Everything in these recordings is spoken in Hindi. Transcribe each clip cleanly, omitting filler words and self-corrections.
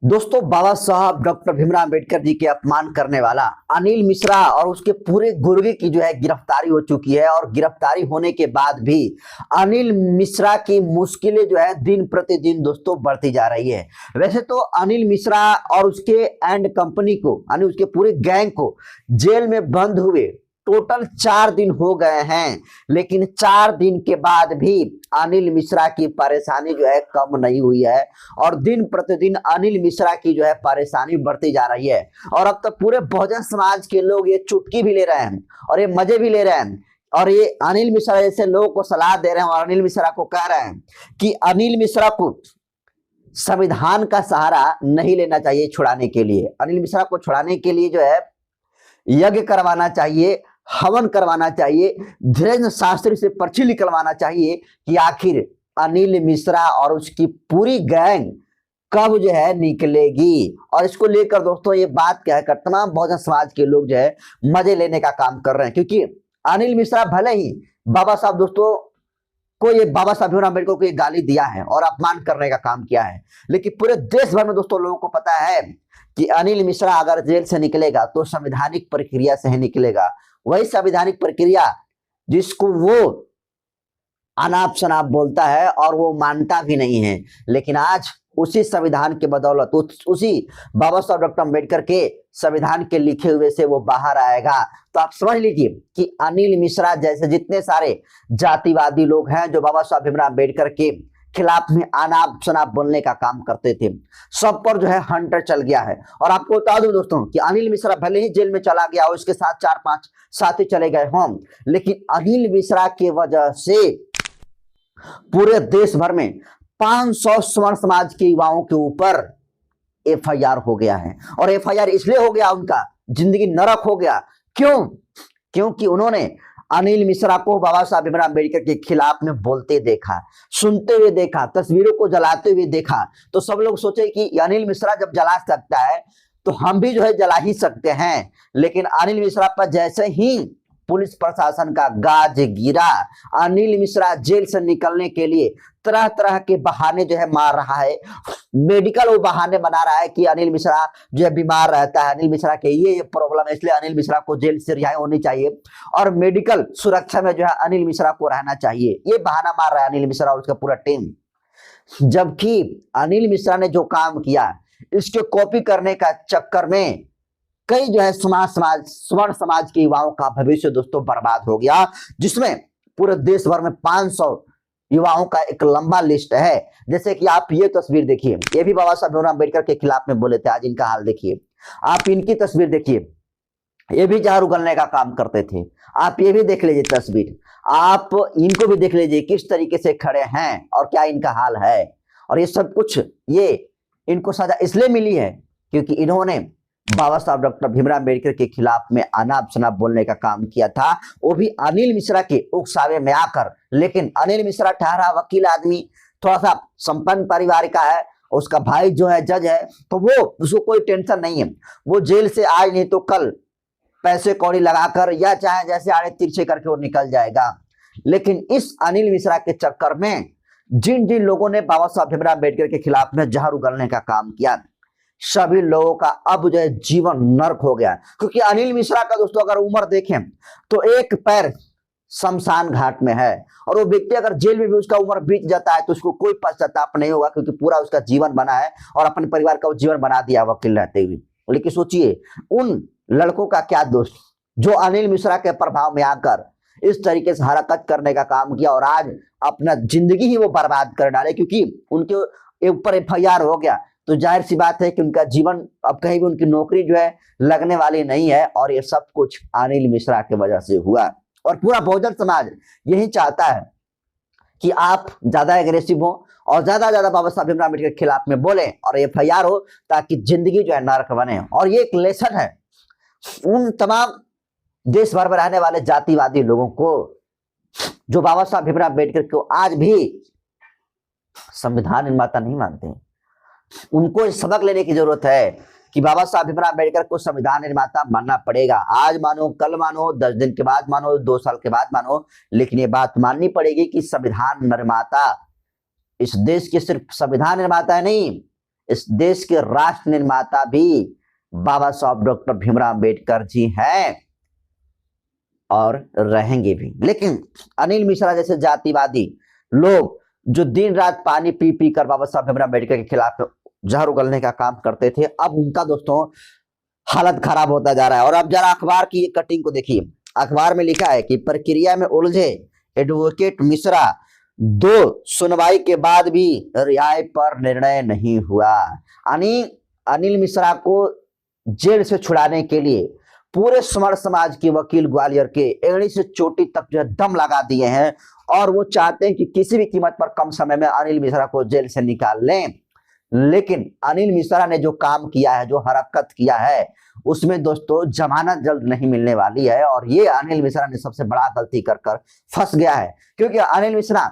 दोस्तों, बाबा साहब डॉक्टर भीमराव अंबेडकर जी के अपमान करने वाला अनिल मिश्रा और उसके पूरे गुर्गे की जो है गिरफ्तारी हो चुकी है। और गिरफ्तारी होने के बाद भी अनिल मिश्रा की मुश्किलें जो है दिन प्रतिदिन दोस्तों बढ़ती जा रही है। वैसे तो अनिल मिश्रा और उसके एंड कंपनी को यानी उसके पूरे गैंग को जेल में बंद हुए टोटल 4 दिन हो गए हैं, लेकिन 4 दिन के बाद भी अनिल मिश्रा की परेशानी जो है कम नहीं हुई है। और दिन प्रतिदिन अनिल मिश्रा की जो है परेशानी बढ़ती जा रही है। और अब तो पूरे बहुजन समाज के लोग ये चुटकी भी ले रहे हैं और ये मजे भी ले रहे हैं और ये अनिल मिश्रा जैसे लोगों को सलाह दे रहे हैं और अनिल मिश्रा को कह रहे हैं कि अनिल मिश्रा को संविधान का सहारा नहीं लेना चाहिए छुड़ाने के लिए। अनिल मिश्रा को छुड़ाने के लिए जो है यज्ञ करवाना चाहिए, हवन करवाना चाहिए, धीरेन्द्र शास्त्री से पर्ची निकलवाना चाहिए कि आखिर अनिल मिश्रा और उसकी पूरी गैंग कब जो है निकलेगी। और इसको लेकर दोस्तों ये बात कहकर तमाम बहुजन समाज के लोग जो है मजे लेने का काम कर रहे हैं, क्योंकि अनिल मिश्रा भले ही बाबा साहब दोस्तों को ये बाबा साहब भीमराव अम्बेडकर को ये गाली दिया है और अपमान करने का काम किया है, लेकिन पूरे देश भर में दोस्तों लोगों को पता है कि अनिल मिश्रा अगर जेल से निकलेगा तो संवैधानिक प्रक्रिया से ही निकलेगा। वही संवैधानिक प्रक्रिया जिसको वो अनाप शनाप बोलता है और वो मानता भी नहीं है, लेकिन आज उसी संविधान के बदौलत उसी बाबा साहब डॉक्टर अम्बेडकर के संविधान के लिखे हुए से वो बाहर आएगा। तो आप समझ लीजिए कि अनिल मिश्रा जैसे जितने सारे जातिवादी लोग हैं जो बाबा साहब भीमराव अम्बेडकर के खिलाफ में अनाप शनाप बोलने का काम करते थे, सब पर जो है हंटर चल गया है। और आपको बता दूं दोस्तों कि अनिल मिश्रा भले ही जेल में चला गया और उसके साथ 4-5 साथी चले गए हों, लेकिन अनिल मिश्रा की वजह से पूरे देश भर में 500 स्वर्ण समाज के युवाओं के ऊपर एफआईआर हो गया है। और एफआईआर इसलिए हो गया, उनका जिंदगी नरक हो गया। क्यों? क्योंकि उन्होंने अनिल मिश्रा को बाबा साहब भीमराव अम्बेडकर के खिलाफ में बोलते देखा, सुनते हुए देखा, तस्वीरों को जलाते हुए देखा। तो सब लोग सोचे कि अनिल मिश्रा जब जला सकता है तो हम भी जो है जला ही सकते हैं। लेकिन अनिल मिश्रा पर जैसे ही पुलिस प्रशासन का गाज गिरा, अनिल मिश्रा जेल से निकलने के लिए तरह तरह के बहाने जो है मार रहा है। मेडिकल वो बहाने बना रहा है कि अनिल मिश्रा जो है बीमार रहता है, अनिल मिश्रा के ये प्रॉब्लम है, इसलिए अनिल मिश्रा को जेल से रिहाई होनी चाहिए और मेडिकल सुरक्षा में जो है अनिल मिश्रा को रहना चाहिए। ये बहाना मार रहा है अनिल मिश्रा और उसका पूरा टीम। जबकि अनिल मिश्रा ने जो काम किया इसके कॉपी करने का चक्कर में कई जो है स्वर्ण समाज के युवाओं का भविष्य दोस्तों बर्बाद हो गया, जिसमें पूरे देश भर में 500 युवाओं का एक लंबा लिस्ट है। जैसे कि आप ये तस्वीर देखिए, ये भी बाबा साहब भीमराव अम्बेडकर के खिलाफ में बोले थे, आज इनका हाल देखिए। आप इनकी तस्वीर देखिए, ये भी जहर उगलने का काम करते थे। आप ये भी देख लीजिए तस्वीर, आप इनको भी देख लीजिए किस तरीके से खड़े हैं और क्या इनका हाल है। और ये सब कुछ ये इनको सजा इसलिए मिली है क्योंकि इन्होंने बाबा साहब डॉक्टर भीमराव अम्बेडकर के खिलाफ में अनाप शनाप बोलने का काम किया था, वो भी अनिल मिश्रा के उकसावे में आकर। लेकिन अनिल मिश्रा ठहरा वकील आदमी, थोड़ा सा संपन्न परिवार का है, उसका भाई जो है जज है, तो वो उसको कोई टेंशन नहीं है। वो जेल से आज नहीं तो कल पैसे कौड़ी लगाकर या चाहे जैसे आड़े तिरछे करके वो निकल जाएगा। लेकिन इस अनिल मिश्रा के चक्कर में जिन जिन लोगों ने बाबा साहब भीमराव अम्बेडकर के खिलाफ में जहर उगलने का काम किया, सभी लोगों का अब जो है जीवन नर्क हो गया। क्योंकि अनिल मिश्रा का दोस्तों अगर उम्र देखें तो एक पैर शमशान घाट में है, और वो व्यक्ति अगर जेल में भी उसका उम्र बीत जाता है तो उसको कोई पश्चाताप नहीं होगा, क्योंकि पूरा उसका जीवन बना है और अपने परिवार का वो जीवन बना दिया वकील रहते हुए। लेकिन सोचिए उन लड़कों का क्या दोष जो अनिल मिश्रा के प्रभाव में आकर इस तरीके से हरकत करने का काम किया और आज अपना जिंदगी ही वो बर्बाद कर डाले। क्योंकि उनके ऊपर एफआईआर हो गया तो जाहिर सी बात है कि उनका जीवन अब कहीं भी उनकी नौकरी जो है लगने वाली नहीं है। और ये सब कुछ अनिल मिश्रा की वजह से हुआ। और पूरा बहुजन समाज यही चाहता है कि आप ज्यादा एग्रेसिव हो और ज्यादा बाबा साहब भीमराव अम्बेडकर के खिलाफ में बोले और एफआईआर हो, ताकि जिंदगी जो है नरक बने। और ये एक लेसन है उन तमाम देश भर में रहने वाले जातिवादी लोगों को जो बाबा साहब भीमराव अम्बेडकर को आज भी संविधान निर्माता नहीं मानते। उनको सबक लेने की जरूरत है कि बाबा साहब भीमराव अम्बेडकर को संविधान निर्माता मानना पड़ेगा। आज मानो, कल मानो, 10 दिन के बाद मानो, 2 साल के बाद मानो, लेकिन ये बात माननी पड़ेगी कि संविधान निर्माता इस देश के सिर्फ संविधान निर्माता है नहीं, इस देश के राष्ट्र निर्माता भी बाबा साहब डॉक्टर भीमराव अंबेडकर जी हैं और रहेंगे भी। लेकिन अनिल मिश्रा जैसे जातिवादी लोग जो दिन रात पानी पी पी कर बाबा साहब भीमराव अंबेडकर के खिलाफ जहर उगलने का काम करते थे, अब उनका दोस्तों हालत खराब होता जा रहा है। और अब जरा अखबार की ये कटिंग को देखिए। अखबार में लिखा है कि प्रक्रिया में उलझे एडवोकेट मिश्रा, 2 सुनवाई के बाद भी रिहाई पर निर्णय नहीं हुआ। अनिल मिश्रा को जेल से छुड़ाने के लिए पूरे समर समाज के वकील ग्वालियर के एड़ी से चोटी तक जो है दम लगा दिए हैं और वो चाहते हैं कि किसी भी कीमत पर कम समय में अनिल मिश्रा को जेल से निकाल लें। लेकिन अनिल मिश्रा ने जो काम किया है, जो हरकत किया है, उसमें दोस्तों जमानत जल्द नहीं मिलने वाली है। और ये अनिल मिश्रा ने सबसे बड़ा गलती कर फंस गया है, क्योंकि अनिल मिश्रा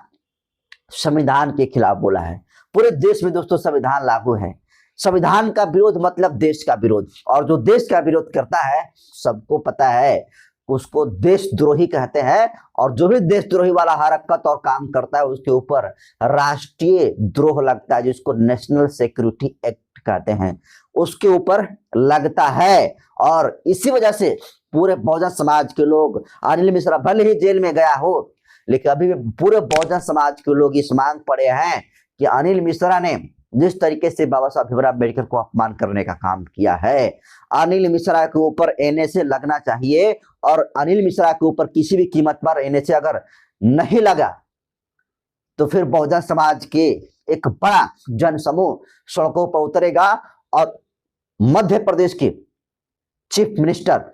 संविधान के खिलाफ बोला है। पूरे देश में दोस्तों संविधान लागू है। संविधान का विरोध मतलब देश का विरोध, और जो देश का विरोध करता है सबको पता है उसको देशद्रोही कहते हैं। और जो भी देशद्रोही वाला हरकत और काम करता है उसके ऊपर राष्ट्रीय द्रोह लगता है, जिसको नेशनल सिक्योरिटी एक्ट कहते हैं, उसके ऊपर लगता है। और इसी वजह से पूरे बहुजन समाज के लोग, अनिल मिश्रा भले ही जेल में गया हो, लेकिन अभी भी पूरे बहुजन समाज के लोग इस मांग पड़े हैं कि अनिल मिश्रा ने जिस तरीके से बाबा साहब भीमराव अम्बेडकर को अपमान करने का काम किया है, अनिल मिश्रा के ऊपर एनएसए लगना चाहिए। और अनिल मिश्रा के ऊपर किसी भी कीमत पर एनएसए अगर नहीं लगा तो फिर बहुजन समाज के एक बड़ा जनसमूह सड़कों पर उतरेगा और मध्य प्रदेश के चीफ मिनिस्टर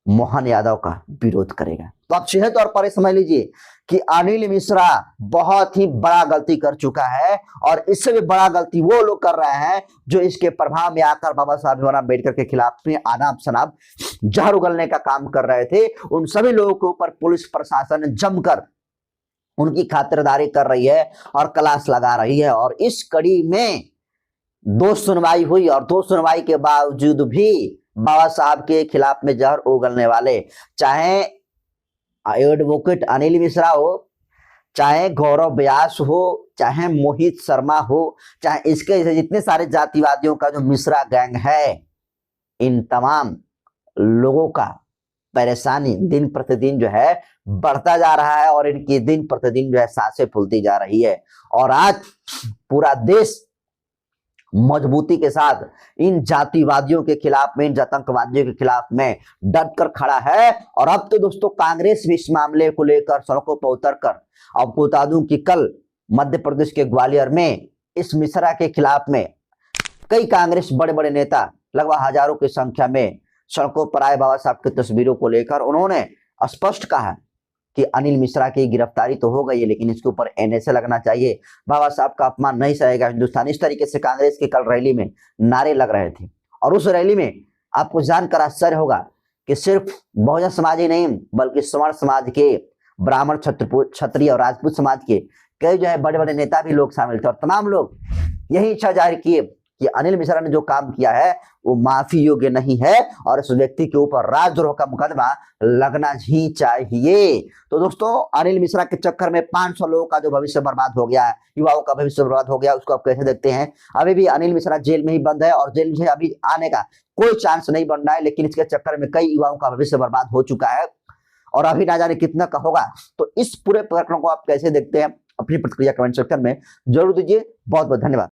मोहन यादव का विरोध करेगा। तो आप सीधे तौर पर समझ लीजिए कि अनिल मिश्रा बहुत ही बड़ा गलती कर चुका है, और इससे भी बड़ा गलती वो लोग कर रहे हैं जो इसके प्रभाव में आकर बाबा साहब भीमराव अम्बेडकर के खिलाफ में आनाप शनाप जहर उगलने का काम कर रहे थे। उन सभी लोगों के ऊपर पुलिस प्रशासन जमकर उनकी खातिरदारी कर रही है और क्लास लगा रही है। और इस कड़ी में 2 सुनवाई हुई, और 2 सुनवाई के बावजूद भी बाबा साहब के खिलाफ में जहर उगलने वाले, चाहे एडवोकेट अनिल मिश्रा हो, चाहे गौरव व्यास हो, चाहे मोहित शर्मा हो, चाहे इसके जितने सारे जातिवादियों का जो मिश्रा गैंग है, इन तमाम लोगों का परेशानी दिन प्रतिदिन जो है बढ़ता जा रहा है और इनकी दिन प्रतिदिन जो है सांसें फूलती जा रही है। और आज पूरा देश मजबूती के साथ इन जातिवादियों के खिलाफ में, इन आतंकवादियों के खिलाफ में डट कर खड़ा है। और अब तो दोस्तों कांग्रेस भी इस मामले को लेकर सड़कों पर उतरकर, आपको बता दूं कि कल मध्य प्रदेश के ग्वालियर में इस मिश्रा के खिलाफ में कई कांग्रेस बड़े बड़े नेता लगभग हजारों की संख्या में सड़कों पर आए बाबा साहब की तस्वीरों को लेकर। उन्होंने स्पष्ट कहा कि अनिल मिश्रा की गिरफ्तारी तो हो गई है, लेकिन इसके ऊपर एनएसए लगना चाहिए, बाबा साहब का अपमान नहीं सहेगा हिंदुस्तान। इस तरीके से कांग्रेस के कल रैली में नारे लग रहे थे। और उस रैली में आपको जानकर आश्चर्य होगा कि सिर्फ बहुजन समाज ही नहीं, बल्कि सवर्ण समाज के, ब्राह्मण, क्षत्रिय और राजपूत समाज के कई जो है बड़े बड़े नेता भी लोग शामिल थे। और तमाम लोग यही इच्छा जाहिर किए कि अनिल मिश्रा ने जो काम किया है वो माफी योग्य नहीं है और इस व्यक्ति के ऊपर राजद्रोह का मुकदमा लगना ही चाहिए। तो दोस्तों, अनिल मिश्रा के चक्कर में 500 लोगों का जो भविष्य बर्बाद हो गया है, युवाओं का भविष्य बर्बाद हो गया, उसको आप कैसे देखते हैं? अभी भी अनिल मिश्रा जेल में ही बंद है और जेल से अभी आने का कोई चांस नहीं बन रहा है, लेकिन इसके चक्कर में कई युवाओं का भविष्य बर्बाद हो चुका है और अभी ना जाने कितना का होगा। तो इस पूरे प्रकरण को आप कैसे देखते हैं? अपनी प्रतिक्रिया कमेंट सेक्शन में जरूर दीजिए। बहुत बहुत धन्यवाद।